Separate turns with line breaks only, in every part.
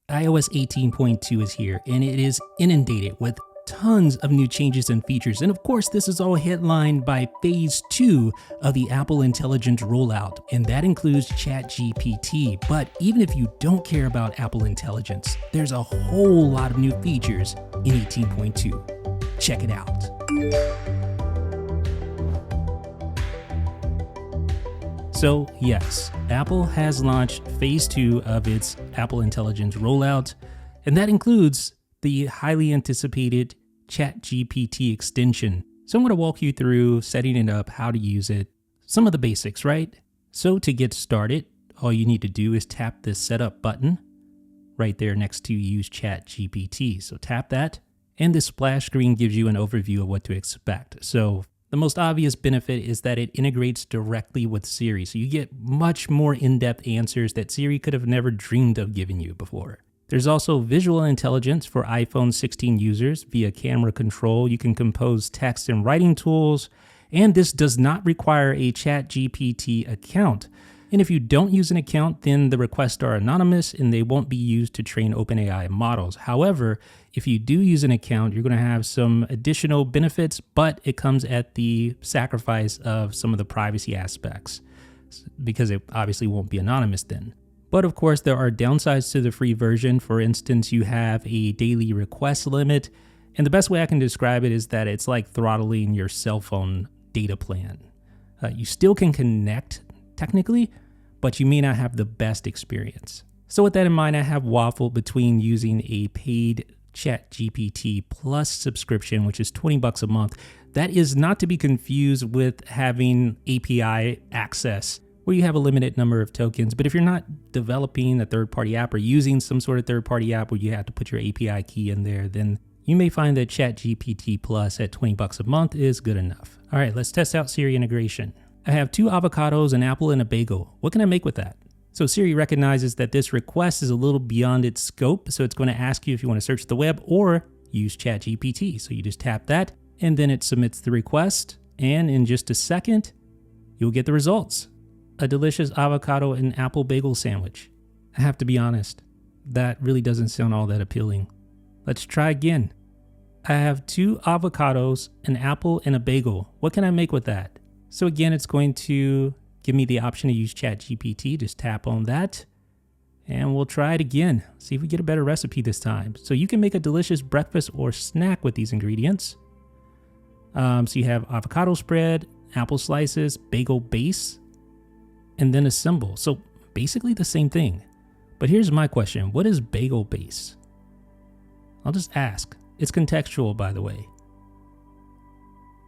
iOS 18.2 is here, and it is inundated with tons of new changes and features. And of course, this is all headlined by phase 2 of the Apple Intelligence rollout, and that includes ChatGPT. But even if you don't care about Apple Intelligence, there's a whole lot of new features in 18.2. Check it out. So yes, Apple has launched phase 2 of its Apple Intelligence rollout, and that includes the highly anticipated ChatGPT extension. So I'm going to walk you through setting it up, how to use it, some of the basics, right? So to get started, all you need to do is tap the setup button right there next to use ChatGPT. So tap that, and this splash screen gives you an overview of what to expect. So the most obvious benefit is that it integrates directly with Siri, so you get much more in-depth answers that Siri could have never dreamed of giving you before. There's also visual intelligence for iPhone 16 users via camera control. You can compose text and writing tools, and this does not require a ChatGPT account. And if you don't use an account, then the requests are anonymous and they won't be used to train OpenAI models. However, if you do use an account, you're going to have some additional benefits, but it comes at the sacrifice of some of the privacy aspects because it obviously won't be anonymous then. But of course, there are downsides to the free version. For instance, you have a daily request limit, and the best way I can describe it is that it's like throttling your cell phone data plan. You still can connect technically, but you may not have the best experience. So with that in mind, I have waffled between using a paid ChatGPT Plus subscription, which is $20 a month. That is not to be confused with having API access, where you have a limited number of tokens. But if you're not developing a third-party app or using some sort of third-party app where you have to put your API key in there, then you may find that ChatGPT Plus at $20 a month is good enough. All right, let's test out Siri integration. I have 2 avocados, an apple, and a bagel. What can I make with that? So Siri recognizes that this request is a little beyond its scope, so it's going to ask you if you want to search the web or use ChatGPT. So you just tap that, and then it submits the request, and in just a second, you'll get the results. A delicious avocado and apple bagel sandwich. I have to be honest, that really doesn't sound all that appealing. Let's try again. I have 2 avocados, an apple, and a bagel. What can I make with that? So again, it's going to give me the option to use ChatGPT. Just tap on that and we'll try it again. See if we get a better recipe this time. So you can make a delicious breakfast or snack with these ingredients. So you have avocado spread, apple slices, bagel base, and then a symbol. So basically the same thing. But here's my question. What is bagel base? I'll just ask. It's contextual, by the way.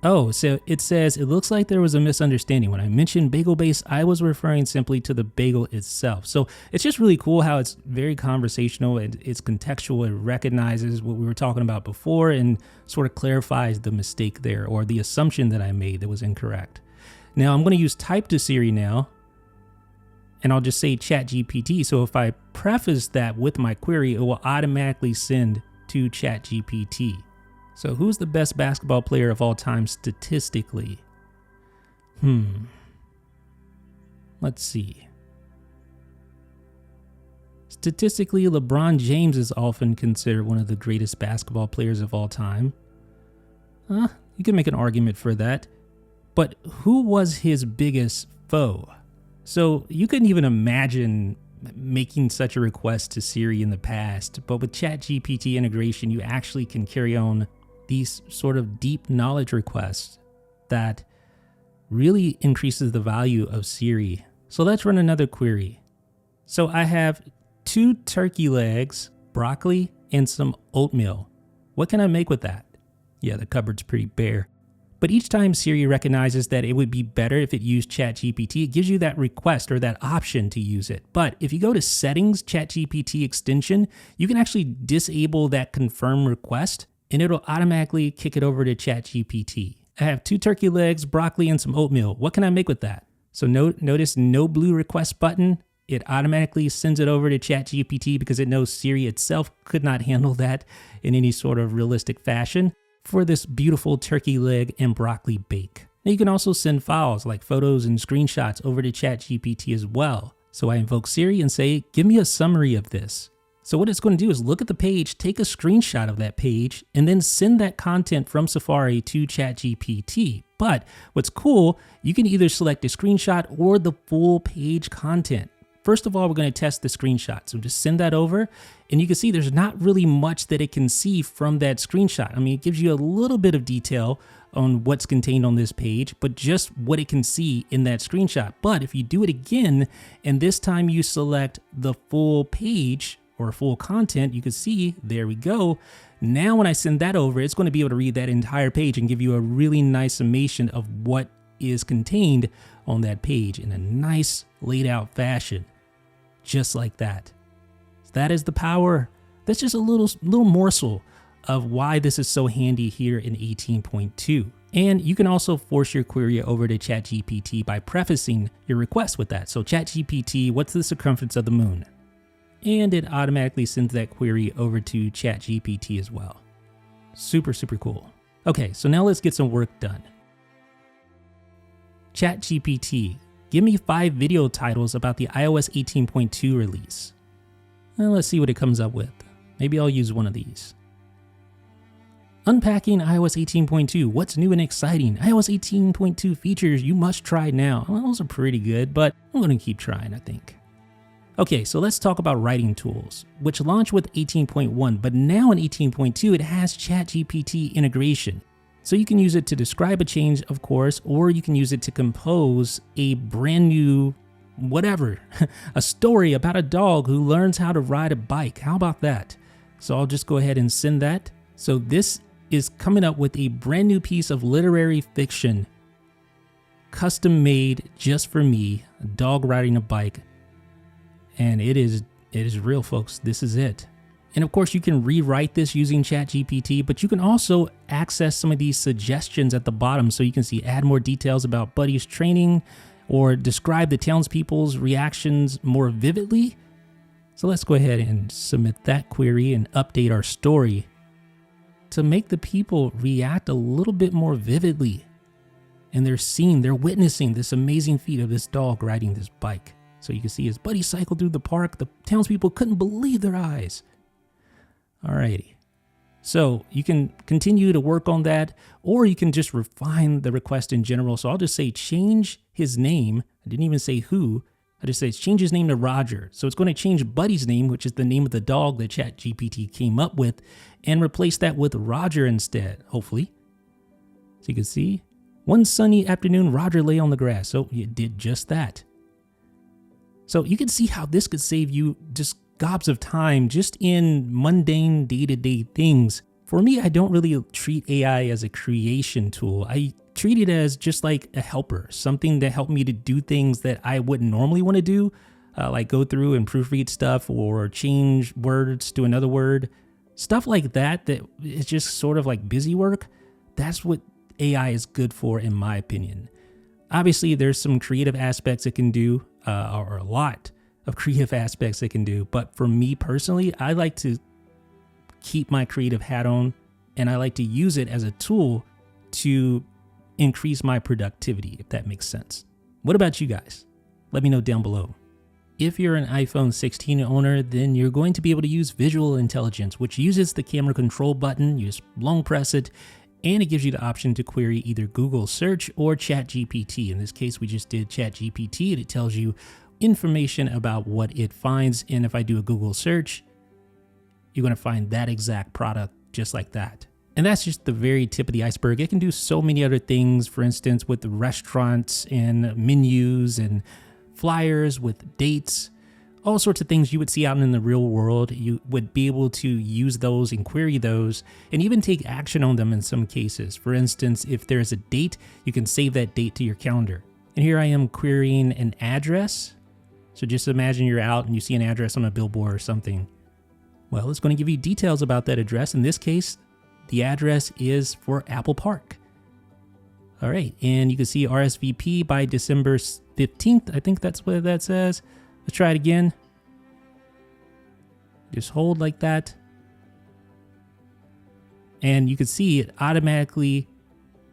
Oh, so it says, it looks like there was a misunderstanding. When I mentioned bagel base, I was referring simply to the bagel itself. So it's just really cool how it's very conversational and it's contextual. It recognizes what we were talking about before and sort of clarifies the mistake there or the assumption that I made that was incorrect. Now I'm going to use type to Siri now, and I'll just say ChatGPT. So if I preface that with my query, it will automatically send to ChatGPT. So who's the best basketball player of all time statistically? Let's see. Statistically, LeBron James is often considered one of the greatest basketball players of all time. You can make an argument for that. But who was his biggest foe? So you couldn't even imagine making such a request to Siri in the past, but with ChatGPT integration, you actually can carry on these sort of deep knowledge requests that really increases the value of Siri. So let's run another query. So I have 2 turkey legs, broccoli, and some oatmeal. What can I make with that? Yeah, the cupboard's pretty bare. But each time Siri recognizes that it would be better if it used ChatGPT, it gives you that request or that option to use it. But if you go to settings, ChatGPT extension, you can actually disable that confirm request and it'll automatically kick it over to ChatGPT. I have 2 turkey legs, broccoli, and some oatmeal. What can I make with that? So notice no blue request button. It automatically sends it over to ChatGPT because it knows Siri itself could not handle that in any sort of realistic fashion for this beautiful turkey leg and broccoli bake. Now you can also send files like photos and screenshots over to ChatGPT as well. So I invoke Siri and say, give me a summary of this. So what it's going to do is look at the page, take a screenshot of that page, and then send that content from Safari to ChatGPT. But what's cool, you can either select a screenshot or the full page content. First of all, we're going to test the screenshot. So just send that over, and you can see there's not really much that it can see from that screenshot. I mean, it gives you a little bit of detail on what's contained on this page, but just what it can see in that screenshot. But if you do it again, and this time you select the full page or full content, you can see, there we go. Now when I send that over, it's going to be able to read that entire page and give you a really nice summation of what is contained on that page in a nice laid out fashion, just like that. That is the power. That's just a little morsel of why this is so handy here in 18.2. And you can also force your query over to ChatGPT by prefacing your request with that. So ChatGPT, what's the circumference of the moon? And it automatically sends that query over to ChatGPT as well. Super, super cool. Okay, so now let's get some work done. ChatGPT, give me 5 video titles about the iOS 18.2 release. Well, let's see what it comes up with. Maybe I'll use one of these. Unpacking iOS 18.2, what's new and exciting? iOS 18.2 features you must try now. Well, those are pretty good, but I'm going to keep trying, I think. Okay, so let's talk about writing tools, which launched with 18.1, but now in 18.2, it has ChatGPT integration. So you can use it to describe a change, of course, or you can use it to compose a brand new whatever, a story about a dog who learns how to ride a bike. How about that? So I'll just go ahead and send that. So this is coming up with a brand new piece of literary fiction, custom made just for me, a dog riding a bike. And it is real, folks. This is it. And of course, you can rewrite this using ChatGPT, but you can also access some of these suggestions at the bottom. So you can see add more details about Buddy's training or describe the townspeople's reactions more vividly. So let's go ahead and submit that query and update our story to make the people react a little bit more vividly. And they're witnessing this amazing feat of this dog riding this bike. So you can see as Buddy cycled through the park, the townspeople couldn't believe their eyes. Alrighty. So you can continue to work on that, or you can just refine the request in general. So I'll just say change his name. I didn't even say who. I just say change his name to Roger. So it's going to change Buddy's name, which is the name of the dog that ChatGPT came up with, and replace that with Roger instead, hopefully. So you can see, one sunny afternoon, Roger lay on the grass. So it did just that. So you can see how this could save you just gobs of time just in mundane day-to-day things. For me, I don't really treat AI as a creation tool. I treat it as just like a helper, something that helped me to do things that I wouldn't normally want to do, like go through and proofread stuff or change words to another word. Stuff like that is just sort of like busy work. That's what AI is good for, in my opinion. Obviously, there's some creative aspects it can do, or a lot of creative aspects it can do. But for me personally, I like to keep my creative hat on, and I like to use it as a tool to increase my productivity, if that makes sense. What about you guys? Let me know down below. If you're an iPhone 16 owner, then you're going to be able to use Visual Intelligence, which uses the camera control button. You just long press it, and it gives you the option to query either Google Search or ChatGPT. In this case, we just did ChatGPT, and it tells you information about what it finds. And if I do a Google search, you're going to find that exact product just like that. And that's just the very tip of the iceberg. It can do so many other things, for instance, with the restaurants and menus and flyers, with dates, all sorts of things you would see out in the real world. You would be able to use those and query those and even take action on them in some cases. For instance, if there's a date, you can save that date to your calendar. And here I am querying an address. So just imagine you're out and you see an address on a billboard or something. Well, it's going to give you details about that address. In this case, the address is for Apple Park. All right, and you can see RSVP by December 15th. I think that's what that says. Let's try it again. Just hold like that. And you can see it automatically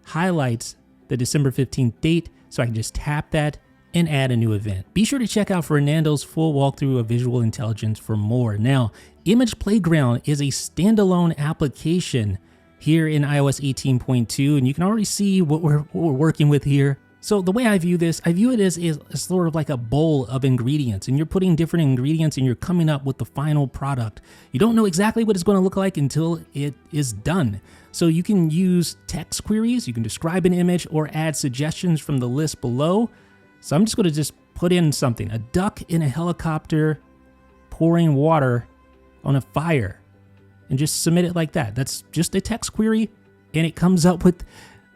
highlights the December 15th date. So I can just tap that and add a new event. Be sure to check out Fernando's full walkthrough of visual intelligence for more. Now, Image Playground is a standalone application here in iOS 18.2, and you can already see what we're working with here. So the way I view this, I view it as sort of like a bowl of ingredients, and you're putting different ingredients and you're coming up with the final product. You don't know exactly what it's going to look like until it is done. So you can use text queries, you can describe an image or add suggestions from the list below. So I'm just going to just put in something, a duck in a helicopter pouring water on a fire, and just submit it like that. That's just a text query, and it comes up with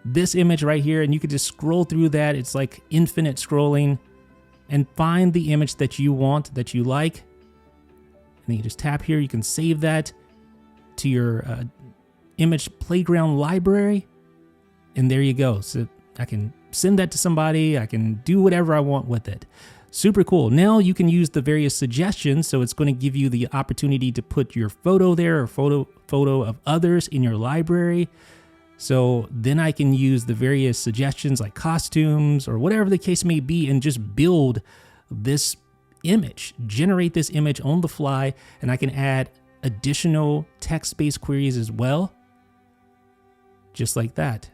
this image right here, and you can just scroll through that. It's like infinite scrolling, and find the image that you want, that you like. And then you just tap here, you can save that to your image playground library, and there you go. So I can send that to somebody, I can do whatever I want with it. Super cool. Now you can use the various suggestions, so it's going to give you the opportunity to put your photo there, or photo of others in your library. So then I can use the various suggestions like costumes or whatever the case may be, and just build this image, generate this image on the fly, and I can add additional text-based queries as well, just like that.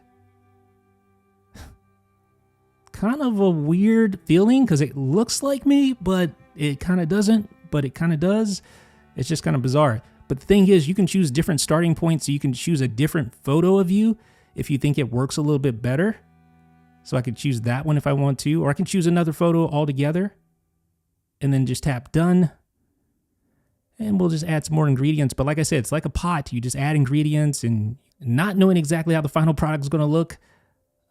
Kind of a weird feeling because it looks like me, but it kind of doesn't, but it kind of does. It's just kind of bizarre. But the thing is, you can choose different starting points. So you can choose a different photo of you if you think it works a little bit better. So I could choose that one if I want to, or I can choose another photo altogether and then just tap done. And we'll just add some more ingredients. But like I said, it's like a pot. You just add ingredients and not knowing exactly how the final product is going to look.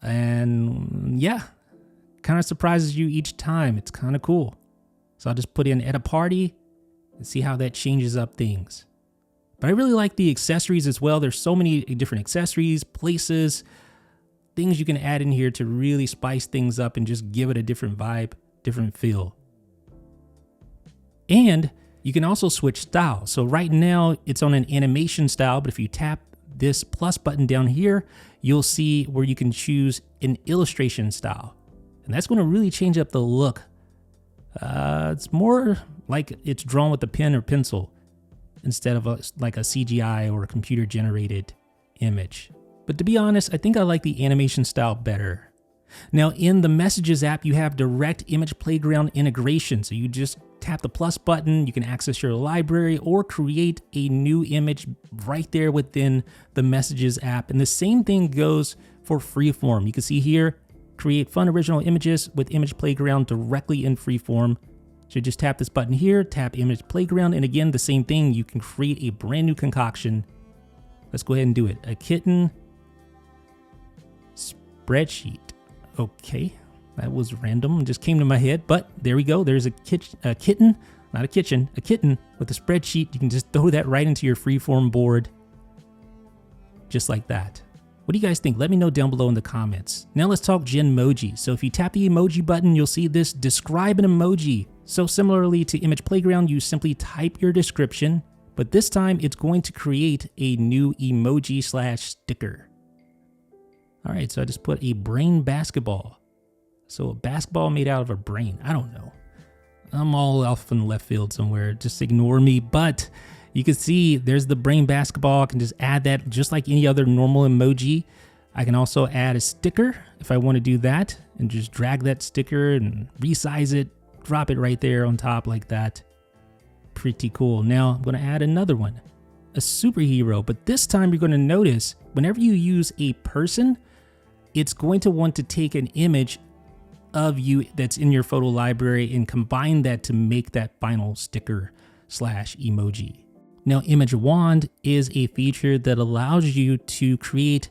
And yeah, kind of surprises you each time. It's kind of cool. So I'll just put in at a party and see how that changes up things. But I really like the accessories as well. There's so many different accessories, places, things you can add in here to really spice things up and just give it a different vibe, different feel. And you can also switch style. So right now it's on an animation style, but if you tap this plus button down here, you'll see where you can choose an illustration style. And that's going to really change up the look. It's more like it's drawn with a pen or pencil instead of like a CGI or a computer generated image. But to be honest, I think I like the animation style better. Now in the Messages app, you have direct image playground integration. So you just tap the plus button, you can access your library or create a new image right there within the Messages app. And the same thing goes for Freeform. You can see here, create fun original images with Image Playground directly in Freeform. So just tap this button here, tap Image Playground, and again, the same thing, you can create a brand new concoction. Let's go ahead and do it. A kitten spreadsheet. Okay, that was random, it just came to my head, but there we go. There's a kitten, not a kitchen, a kitten with a spreadsheet. You can just throw that right into your Freeform board, just like that. What do you guys think? Let me know down below in the comments. Now let's talk Genmoji. So if you tap the emoji button, you'll see this describe an emoji. So similarly to Image Playground, you simply type your description, but this time it's going to create a new emoji / sticker. All right, so I just put a brain basketball. So a basketball made out of a brain. I don't know. I'm all off in left field somewhere. Just ignore me. But you can see there's the brain basketball. I can just add that just like any other normal emoji. I can also add a sticker if I want to do that and just drag that sticker and resize it, drop it right there on top like that. Pretty cool. Now I'm going to add another one, a superhero, but this time you're going to notice whenever you use a person, it's going to want to take an image of you that's in your photo library and combine that to make that final sticker / emoji. Now, Image Wand is a feature that allows you to create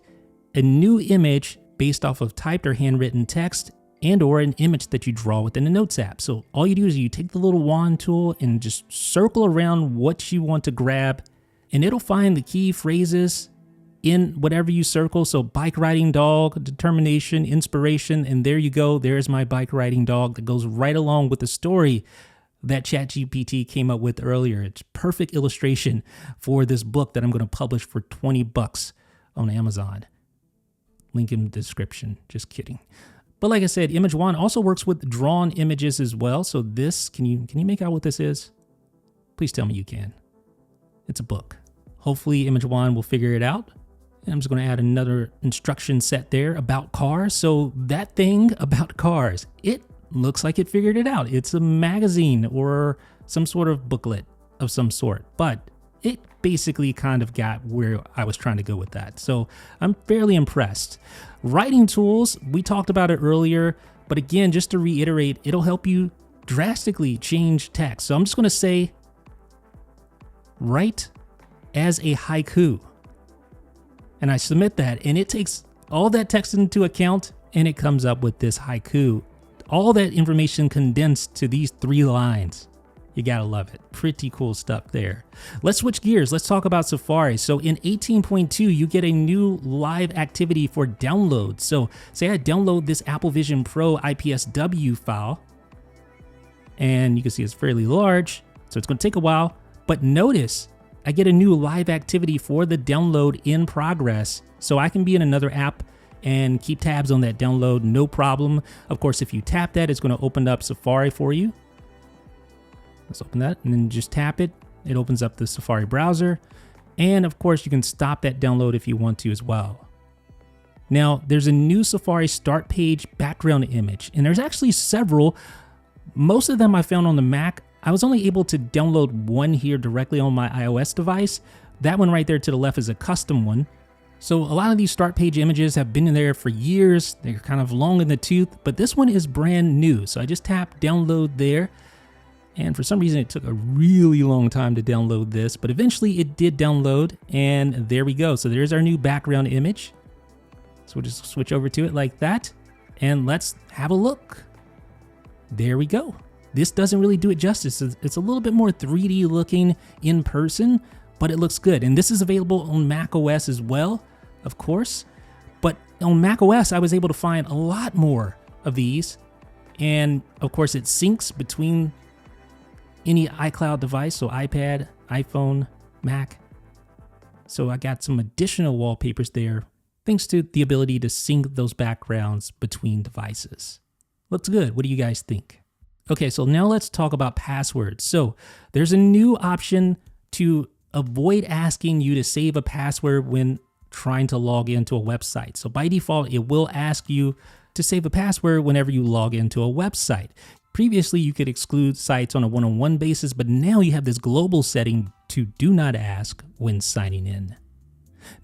a new image based off of typed or handwritten text and or an image that you draw within the Notes app. So all you do is you take the little wand tool and just circle around what you want to grab, and it'll find the key phrases in whatever you circle. So bike riding dog, determination, inspiration, and there you go. There's my bike riding dog that goes right along with the story that ChatGPT came up with earlier. It's perfect illustration for this book that I'm going to publish for 20 bucks on Amazon. Link in the description. Just kidding. But like I said, Image One also works with drawn images as well. So this, can you make out what this is? Please tell me you can. It's a book. Hopefully Image One will figure it out. And I'm just going to add another instruction set there about cars. So that thing about cars, it looks like it figured it out. It's a magazine or some sort of booklet of some sort, but it basically kind of got where I was trying to go with that. So I'm fairly impressed. Writing tools, we talked about it earlier, but again, just to reiterate, it'll help you drastically change text. So I'm just going to say, write as a haiku. And I submit that, and it takes all that text into account, and it comes up with this haiku. All that information condensed to these 3 lines. You gotta love it. Pretty cool stuff there. Let's switch gears. Let's talk about Safari. So in 18.2, you get a new live activity for download. So say I download this Apple Vision Pro IPSW file, and you can see it's fairly large, so it's gonna take a while, but notice I get a new live activity for the download in progress. So I can be in another app and keep tabs on that download, no problem. Of course, if you tap that, it's gonna open up Safari for you. Let's open that and then just tap it. It opens up the Safari browser. And of course, you can stop that download if you want to as well. Now, there's a new Safari start page background image, and there's actually several. Most of them I found on the Mac. I was only able to download one here directly on my iOS device. That one right there to the left is a custom one. So a lot of these start page images have been in there for years. They're kind of long in the tooth, but this one is brand new. So I just tap download there. And for some reason, it took a really long time to download this, but eventually it did download, and there we go. So there's our new background image. So we'll just switch over to it like that, and let's have a look. There we go. This doesn't really do it justice. It's a little bit more 3D looking in person, but it looks good. And this is available on Mac OS as well, of course. But on Mac OS, I was able to find a lot more of these. And of course, it syncs between any iCloud device, so iPad, iPhone, Mac. So I got some additional wallpapers there, thanks to the ability to sync those backgrounds between devices. Looks good. What do you guys think? Okay, so now let's talk about passwords. So there's a new option to avoid asking you to save a password when trying to log into a website. So by default, it will ask you to save a password whenever you log into a website. Previously, you could exclude sites on a one-on-one basis, but now you have this global setting to do not ask when signing in.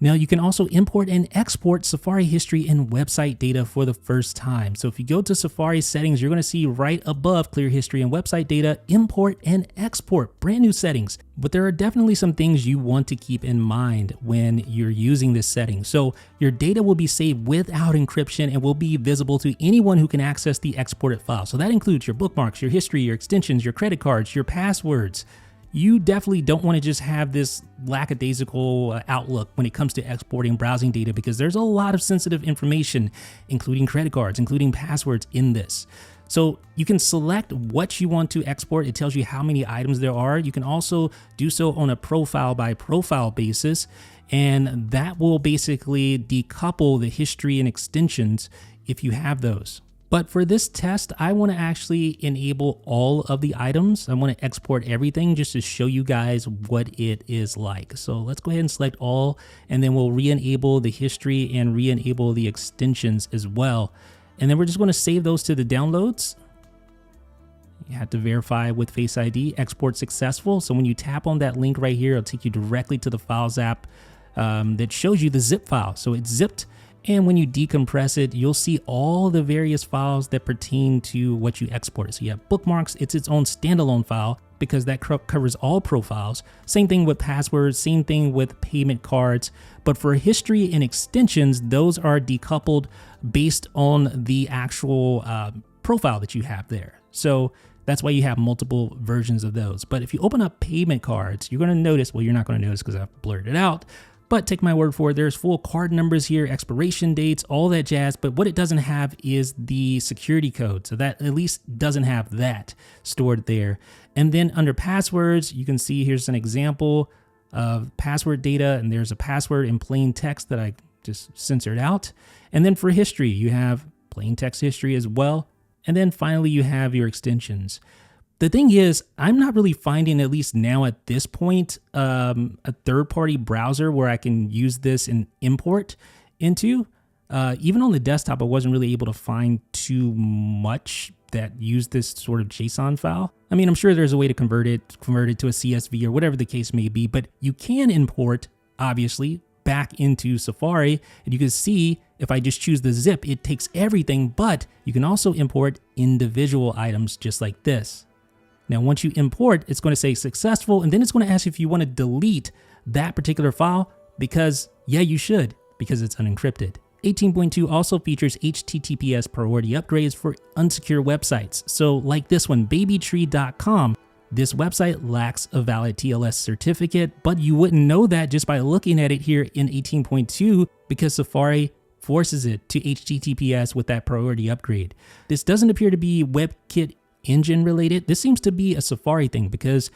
Now you can also import and export Safari history and website data for the first time. So if you go to Safari settings, you're going to see right above clear history and website data, import and export, brand new settings. But there are definitely some things you want to keep in mind when you're using this setting. So your data will be saved without encryption and will be visible to anyone who can access the exported file. So that includes your bookmarks, your history, your extensions, your credit cards, your passwords. You definitely don't want to just have this lackadaisical outlook when it comes to exporting browsing data, because there's a lot of sensitive information, including credit cards, including passwords in this. So you can select what you want to export. It tells you how many items there are. You can also do so on a profile by profile basis, and that will basically decouple the history and extensions if you have those. But for this test, I want to actually enable all of the items. I want to export everything just to show you guys what it is like. So let's go ahead and select all, and then we'll re-enable the history and re-enable the extensions as well. And then we're just going to save those to the downloads. You have to verify with Face ID, export successful. So when you tap on that link right here, it'll take you directly to the Files app that shows you the zip file. So it's zipped. And when you decompress it, you'll see all the various files that pertain to what you exported. So you have bookmarks, it's its own standalone file because that covers all profiles. Same thing with passwords, same thing with payment cards. But for history and extensions, those are decoupled based on the actual profile that you have there. So that's why you have multiple versions of those. But if you open up payment cards, you're gonna notice, well, you're not gonna notice because I've blurred it out, but take my word for it, there's full card numbers here, expiration dates, all that jazz. But what it doesn't have is the security code. So that at least doesn't have that stored there. And then under passwords, you can see here's an example of password data, and there's a password in plain text that I just censored out. And then for history, you have plain text history as well. And then finally, you have your extensions. The thing is, I'm not really finding, at least now at this point, a third-party browser where I can use this and import into. Even on the desktop, I wasn't really able to find too much that used this sort of JSON file. I mean, I'm sure there's a way to convert it to a CSV or whatever the case may be, but you can import, obviously, back into Safari. And you can see if I just choose the zip, it takes everything, but you can also import individual items just like this. Now, once you import, it's going to say successful, and then it's going to ask if you want to delete that particular file because, yeah, you should, because it's unencrypted. 18.2 also features HTTPS priority upgrades for unsecure websites. So like this one, babytree.com. This website lacks a valid TLS certificate, but you wouldn't know that just by looking at it here in 18.2 because Safari forces it to HTTPS with that priority upgrade. This doesn't appear to be WebKit engine related. This seems to be a Safari thing because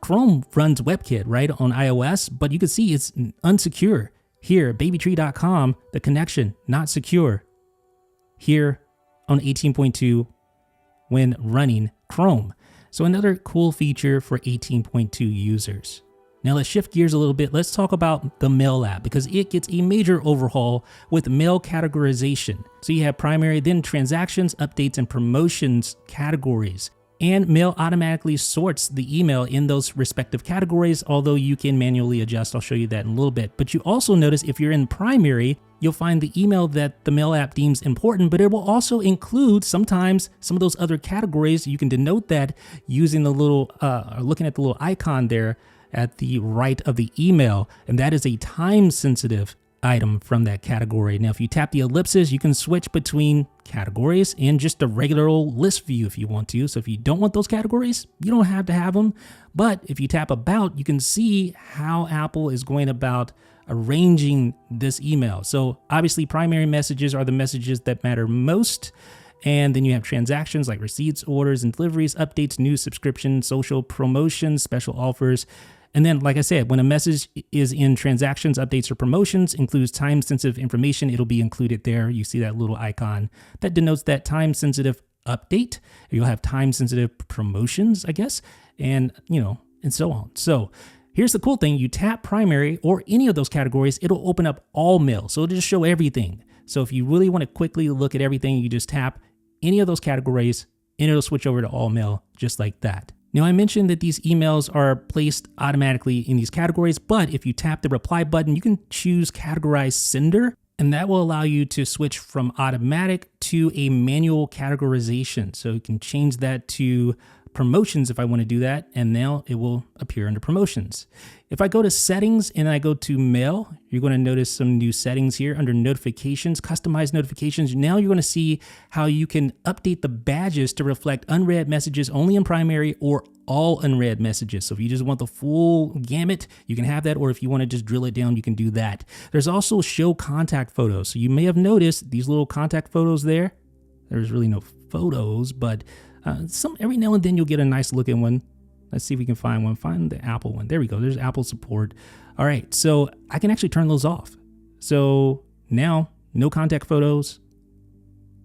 Chrome runs WebKit, right, on iOS, but you can see it's unsecure. Here, babytree.com, the connection, not secure. Here on 18.2 when running Chrome. So another cool feature for 18.2 users. Now let's shift gears a little bit. Let's talk about the Mail app because it gets a major overhaul with mail categorization. So you have primary, then transactions, updates, and promotions categories. And Mail automatically sorts the email in those respective categories, although you can manually adjust. I'll show you that in a little bit. But you also notice if you're in primary, you'll find the email that the Mail app deems important, but it will also include sometimes some of those other categories. You can denote that using the little, looking at the little icon there at the right of the email, and that is a time-sensitive item from that category. Now, if you tap the ellipsis, you can switch between categories and just a regular old list view if you want to. So if you don't want those categories, you don't have to have them. But if you tap about, you can see how Apple is going about arranging this email. So obviously, primary messages are the messages that matter most. And then you have transactions like receipts, orders, and deliveries, updates, news, subscriptions, social promotions, special offers. And then, like I said, when a message is in transactions, updates, or promotions, includes time-sensitive information, it'll be included there. You see that little icon that denotes that time-sensitive update. You'll have time-sensitive promotions, I guess, and, and so on. So here's the cool thing. You tap primary or any of those categories, it'll open up all mail. So it'll just show everything. So if you really want to quickly look at everything, you just tap any of those categories and it'll switch over to all mail just like that. Now, I mentioned that these emails are placed automatically in these categories, but if you tap the reply button, you can choose categorize sender, and that will allow you to switch from automatic to a manual categorization. So you can change that to promotions if I want to do that, and now it will appear under promotions. If I go to settings and I go to mail, you're going to notice some new settings here under notifications, customize notifications. Now you're going to see how you can update the badges to reflect unread messages only in primary or all unread messages. So if you just want the full gamut, you can have that, or if you want to just drill it down, you can do that. There's also show contact photos. So you may have noticed these little contact photos there. There's really no photos, but every now and then you'll get a nice looking one. Let's see if we can find one. Find the Apple one. There we go. There's Apple support. All right. So I can actually turn those off. So now no contact photos.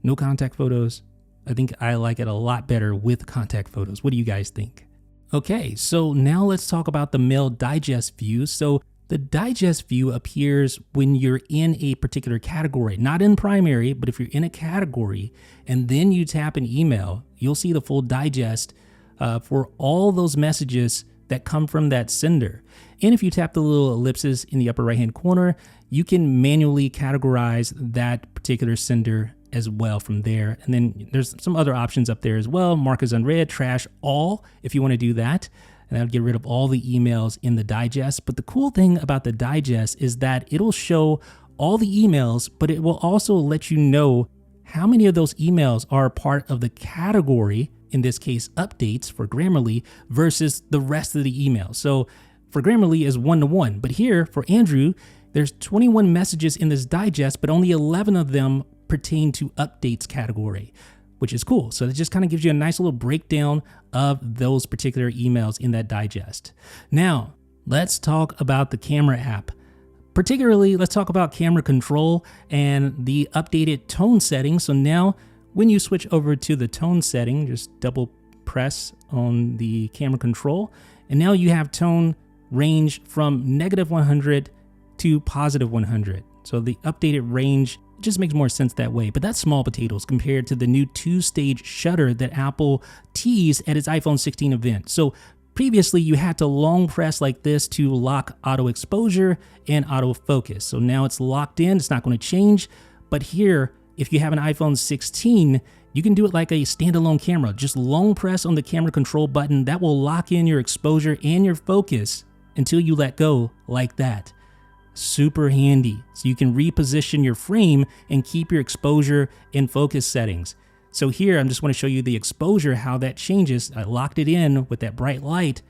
No contact photos. I think I like it a lot better with contact photos. What do you guys think? Okay. So now let's talk about the Mail Digest view. So the digest view appears when you're in a particular category, not in primary, but if you're in a category and then you tap an email, you'll see the full digest for all those messages that come from that sender. And if you tap the little ellipsis in the upper right-hand corner, you can manually categorize that particular sender as well from there. And then there's some other options up there as well. Mark as unread, trash all, if you want to do that. And that'll get rid of all the emails in the digest. But the cool thing about the digest is that it'll show all the emails, but it will also let you know how many of those emails are part of the category, in this case, updates for Grammarly, versus the rest of the emails. So for Grammarly is 1-to-1, but here for Andrew, there's 21 messages in this digest, but only 11 of them pertain to updates category, which is cool. So it just kind of gives you a nice little breakdown of those particular emails in that digest. Now, let's talk about the camera app. Particularly, let's talk about camera control and the updated tone settings. So now when you switch over to the tone setting, just double press on the camera control, and now you have tone range from -100 to +100. So the updated range just makes more sense that way, but that's small potatoes compared to the new 2-stage shutter that Apple teased at its iPhone 16 event. So previously, you had to long press like this to lock auto exposure and autofocus. So now it's locked in, it's not going to change. But here, if you have an iPhone 16, you can do it like a standalone camera. Just long press on the camera control button. That will lock in your exposure and your focus until you let go like that. Super handy. So you can reposition your frame and keep your exposure and focus settings. So here, I'm just want to show you the exposure, how that changes. I locked it in with that bright light,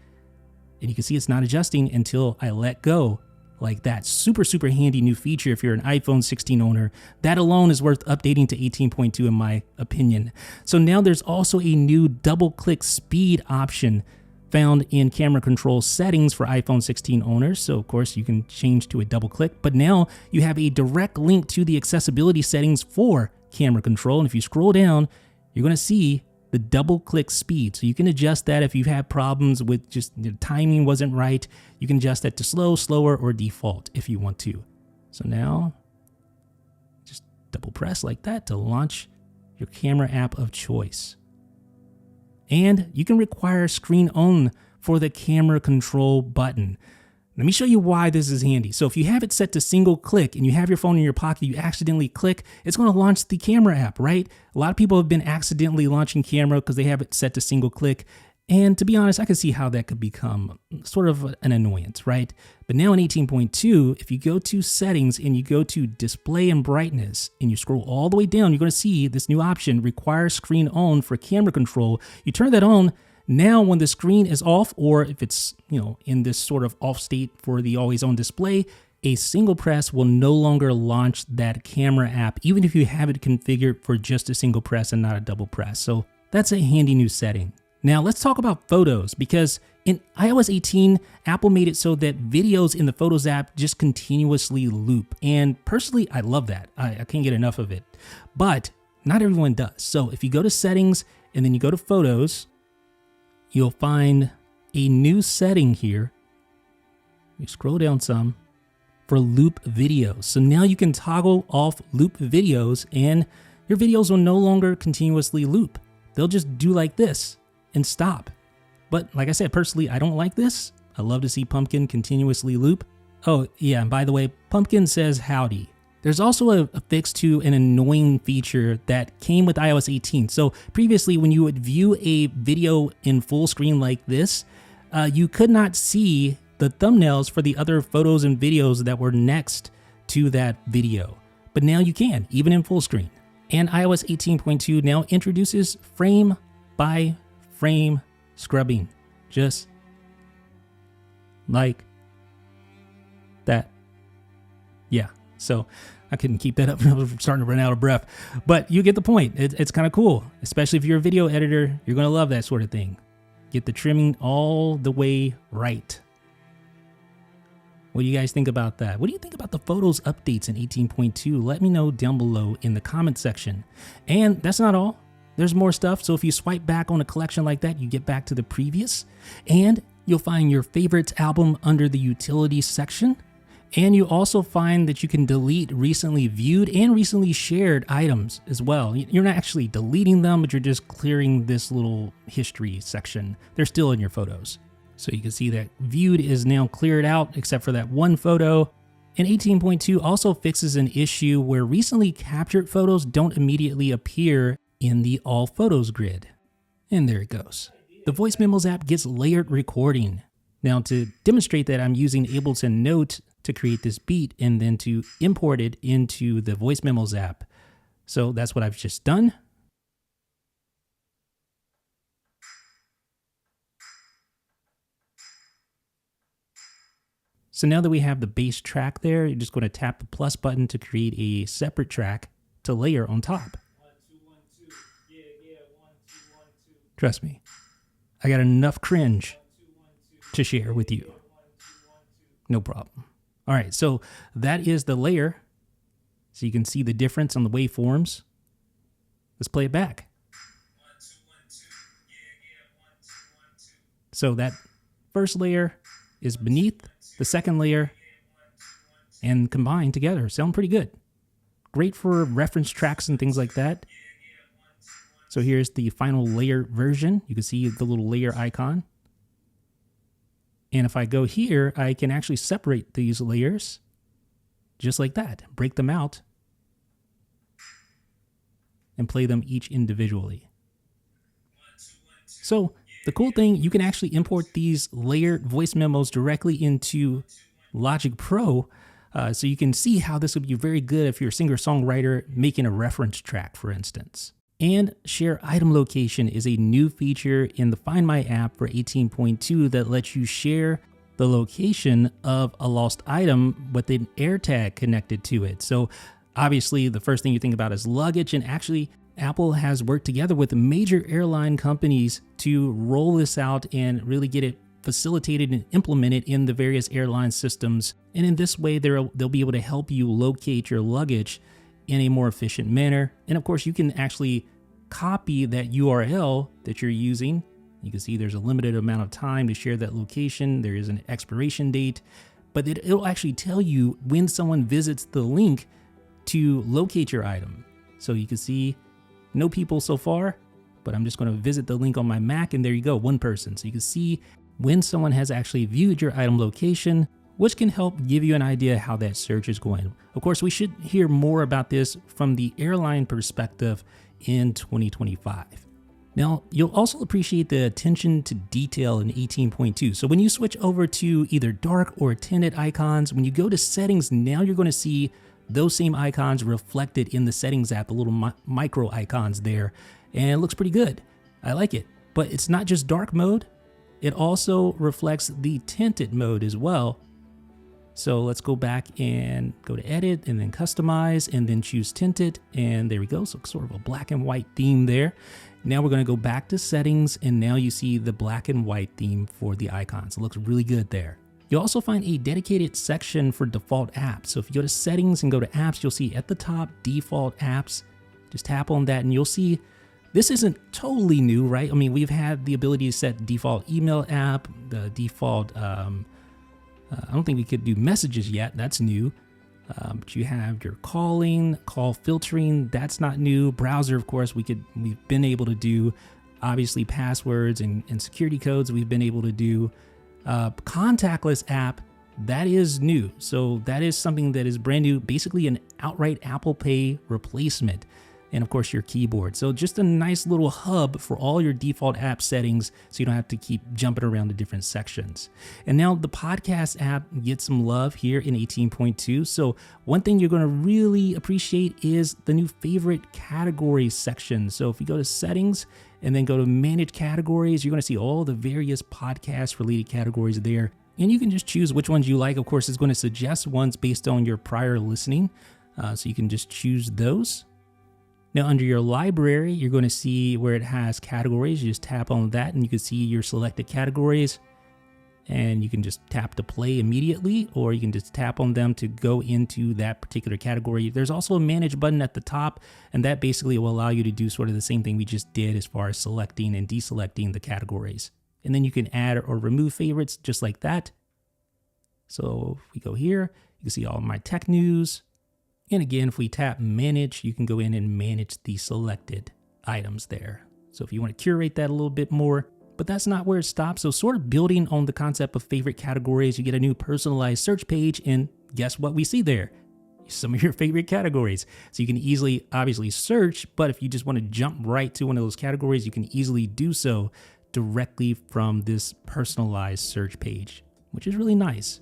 and you can see it's not adjusting until I let go like that. Super, super handy new feature if you're an iPhone 16 owner. That alone is worth updating to 18.2 in my opinion. So now there's also a new double-click speed option found in camera control settings for iPhone 16 owners. So of course you can change to a double click, but now you have a direct link to the accessibility settings for camera control. And if you scroll down, you're going to see the double click speed. So you can adjust that if you've had problems with just the timing wasn't right. You can adjust that to slow, slower, or default if you want to. So now just double press like that to launch your camera app of choice. And you can require screen on for the camera control button. Let me show you why this is handy. So if you have it set to single click and you have your phone in your pocket, you accidentally click, it's going to launch the camera app, right? A lot of people have been accidentally launching camera because they have it set to single click. And to be honest, I can see how that could become sort of an annoyance, right? But now in 18.2, if you go to settings and you go to display and brightness and you scroll all the way down, you're going to see this new option, require screen on for camera control. You turn that on. Now when the screen is off, or if it's, in this sort of off state for the always on display, a single press will no longer launch that camera app, even if you have it configured for just a single press and not a double press. So that's a handy new setting. Now let's talk about photos, because in iOS 18, Apple made it so that videos in the Photos app just continuously loop. And personally, I love that. I can't get enough of it, but not everyone does. So if you go to settings and then you go to photos, you'll find a new setting here. You scroll down some for loop videos. So now you can toggle off loop videos and your videos will no longer continuously loop. They'll just do like this and stop. But like I said, personally, I don't like this. I love to see Pumpkin continuously loop. Oh yeah, and by the way, Pumpkin says howdy. There's also a fix to an annoying feature that came with iOS 18. So previously, when you would view a video in full screen like this, you could not see the thumbnails for the other photos and videos that were next to that video. But now you can, even in full screen. And iOS 18.2 now introduces frame by frame scrubbing, just like that. Yeah, so I couldn't keep that up. I was starting to run out of breath, but you get the point. It's kind of cool, especially if you're a video editor. You're going to love that sort of thing. Get the trimming all the way right. What do you guys think about that? What do you think about the photos updates in 18.2? Let me know down below in the comment section. And that's not all. There's more stuff. So if you swipe back on a collection like that, you get back to the previous, and you'll find your favorites album under the utilities section. And you also find that you can delete recently viewed and recently shared items as well. You're not actually deleting them, but you're just clearing this little history section. They're still in your photos. So you can see that viewed is now cleared out except for that one photo. And 18.2 also fixes an issue where recently captured photos don't immediately appear in the all photos grid. And there it goes. The Voice Memos app gets layered recording. Now to demonstrate that, I'm using Ableton Note to create this beat and then to import it into the Voice Memos app. So that's what I've just done. So now that we have the bass track there, you're just going to tap the plus button to create a separate track to layer on top.
1 2 1 2. Yeah, 1 2 1 2.
Trust me, I got enough cringe
1 2 1 2.
to share with you.
1 2 1 2.
No problem. All right, so that is the layer. So you can see the difference on the waveforms. Let's play it back.
1 2 1 2. Yeah, 1 2 1 2.
So that first layer is beneath the second layer and combined together. Sound pretty good. Great for reference tracks and things like that. So here's the final layer version. You can see the little layer icon. And if I go here, I can actually separate these layers just like that, break them out, and play them each individually. So the cool thing, you can actually import these layered voice memos directly into Logic Pro. So you can see how this would be very good if you're a singer-songwriter making a reference track, for instance. And Share Item Location is a new feature in the Find My app for 18.2 that lets you share the location of a lost item with an AirTag connected to it. So obviously the first thing you think about is luggage, and actually Apple has worked together with major airline companies to roll this out and really get it facilitated and implemented in the various airline systems. And in this way, they'll be able to help you locate your luggage in a more efficient manner. And of course, you can actually copy that URL that you're using. You can see there's a limited amount of time to share that location. There is an expiration date, but it'll actually tell you when someone visits the link to locate your item. So you can see no people so far, but I'm just going to visit the link on my Mac, and there you go, one person. So you can see when someone has actually viewed your item location, which can help give you an idea how that search is going. Of course, we should hear more about this from the airline perspective in 2025. Now, you'll also appreciate the attention to detail in 18.2. So when you switch over to either dark or tinted icons, when you go to settings, now you're going to see those same icons reflected in the settings app, the little micro icons there, and it looks pretty good. I like it, but it's not just dark mode. It also reflects the tinted mode as well. So let's go back and go to edit and then customize and then choose tinted. And there we go. So sort of a black and white theme there. Now we're going to go back to settings, and now you see the black and white theme for the icons. It looks really good there. You'll also find a dedicated section for default apps. So if you go to settings and go to apps, you'll see at the top default apps. Just tap on that and you'll see this isn't totally new, right? I mean, we've had the ability to set default email app, the default, I don't think we could do messages yet. That's new. But you have your calling, call filtering. That's not new. Browser, of course, we've been able to do. Obviously, passwords and security codes we've been able to do. Contactless app, that is new. So that is something that is brand new, basically an outright Apple Pay replacement. And of course your keyboard. So just a nice little hub for all your default app settings so you don't have to keep jumping around to different sections. And now the podcast app gets some love here in 18.2. So one thing you're going to really appreciate is the new favorite categories section. So if you go to settings and then go to manage categories, you're going to see all the various podcast related categories there. And you can just choose which ones you like. Of course, it's going to suggest ones based on your prior listening. So you can just choose those. Now under your library, you're going to see where it has categories. You just tap on that and you can see your selected categories, and you can just tap to play immediately, or you can just tap on them to go into that particular category. There's also a manage button at the top, and that basically will allow you to do sort of the same thing we just did as far as selecting and deselecting the categories. And then you can add or remove favorites just like that. So if we go here, you can see all my tech news. And again, if we tap manage, you can go in and manage the selected items there. So if you want to curate that a little bit more, but that's not where it stops. So sort of building on the concept of favorite categories, you get a new personalized search page, and guess what we see there? Some of your favorite categories. So you can easily, obviously search, but if you just want to jump right to one of those categories, you can easily do so directly from this personalized search page, which is really nice.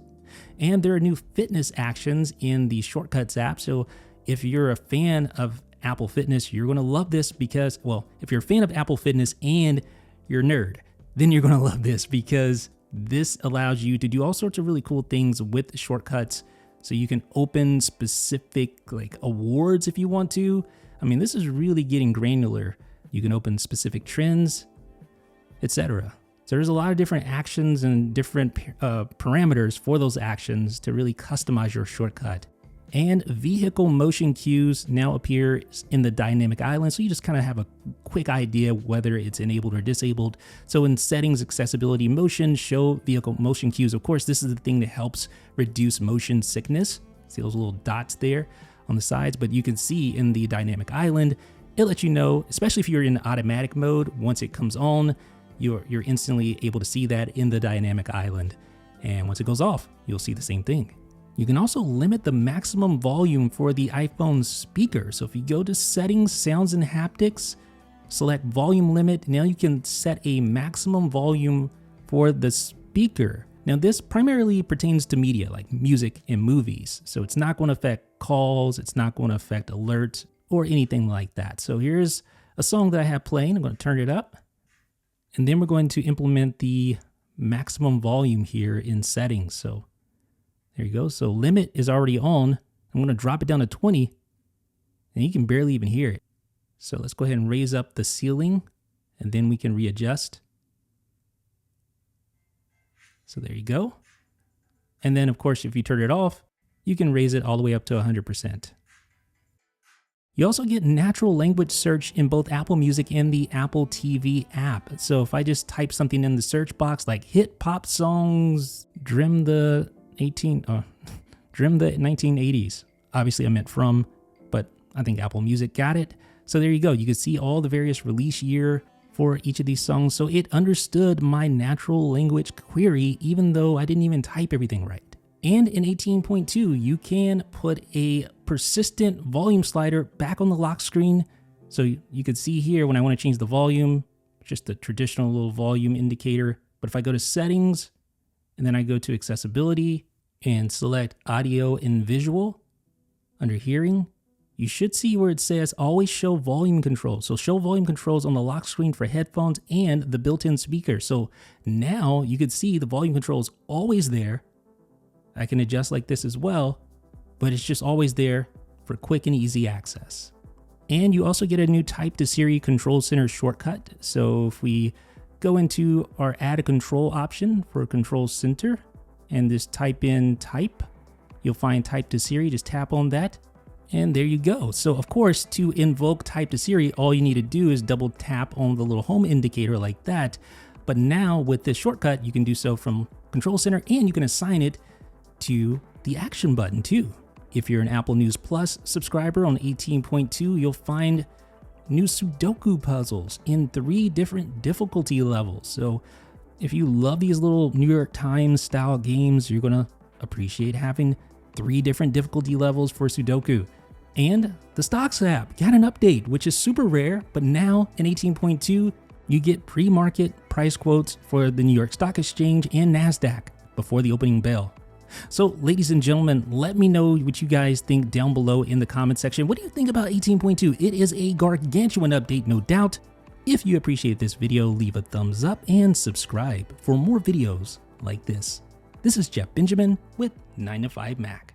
And there are new fitness actions in the Shortcuts app. So if you're a fan of Apple Fitness, you're going to love this because, well, if you're a fan of Apple Fitness and you're a nerd, then you're going to love this because this allows you to do all sorts of really cool things with Shortcuts. So you can open specific like awards if you want to. I mean, this is really getting granular. You can open specific trends, etc. So there's a lot of different actions and different parameters for those actions to really customize your shortcut. And vehicle motion cues now appear in the dynamic island, so you just kind of have a quick idea whether it's enabled or disabled. So in settings, accessibility, motion, show vehicle motion cues. Of course, this is the thing that helps reduce motion sickness. See those little dots there on the sides, but you can see in the dynamic island, it lets you know, especially if you're in automatic mode, once it comes on, you're instantly able to see that in the dynamic island. And once it goes off, you'll see the same thing. You can also limit the maximum volume for the iPhone speaker. So if you go to settings, sounds and haptics, select volume limit, now you can set a maximum volume for the speaker. Now this primarily pertains to media like music and movies. So it's not going to affect calls, it's not going to affect alerts or anything like that. So here's a song that I have playing. I'm going to turn it up. And then we're going to implement the maximum volume here in settings. So there you go. So limit is already on. I'm going to drop it down to 20 and you can barely even hear it. So let's go ahead and raise up the ceiling and then we can readjust. So there you go. And then of course, if you turn it off, you can raise it all the way up to 100%. You also get natural language search in both Apple Music and the Apple TV app. So if I just type something in the search box like hit pop songs, trim the 1980s. Obviously I meant from, but I think Apple Music got it. So there you go. You can see all the various release year for each of these songs. So it understood my natural language query, even though I didn't even type everything right. And in 18.2, you can put a persistent volume slider back on the lock screen. So you can see here when I want to change the volume, just the traditional little volume indicator. But if I go to settings and then I go to accessibility and select audio and visual under hearing, you should see where it says always show volume controls. So show volume controls on the lock screen for headphones and the built-in speaker. So now you can see the volume controls always there. I can adjust like this as well, but it's just always there for quick and easy access. And you also get a new Type to Siri Control Center shortcut. So if we go into our add a control option for Control Center and just type in type, you'll find Type to Siri, just tap on that. And there you go. So of course, to invoke Type to Siri, all you need to do is double tap on the little home indicator like that. But now with this shortcut, you can do so from Control Center and you can assign it to the action button too. If you're an Apple News Plus subscriber on 18.2, you'll find new Sudoku puzzles in 3 different difficulty levels. So if you love these little New York Times style games, you're gonna appreciate having 3 different difficulty levels for Sudoku. And the Stocks app got an update, which is super rare, but now in 18.2, you get pre-market price quotes for the New York Stock Exchange and NASDAQ before the opening bell. So ladies and gentlemen, let me know what you guys think down below in the comment section. What do you think about 18.2? It is a gargantuan update, no doubt. If you appreciate this video, leave a thumbs up and subscribe for more videos like this. This is Jeff Benjamin with 9to5Mac.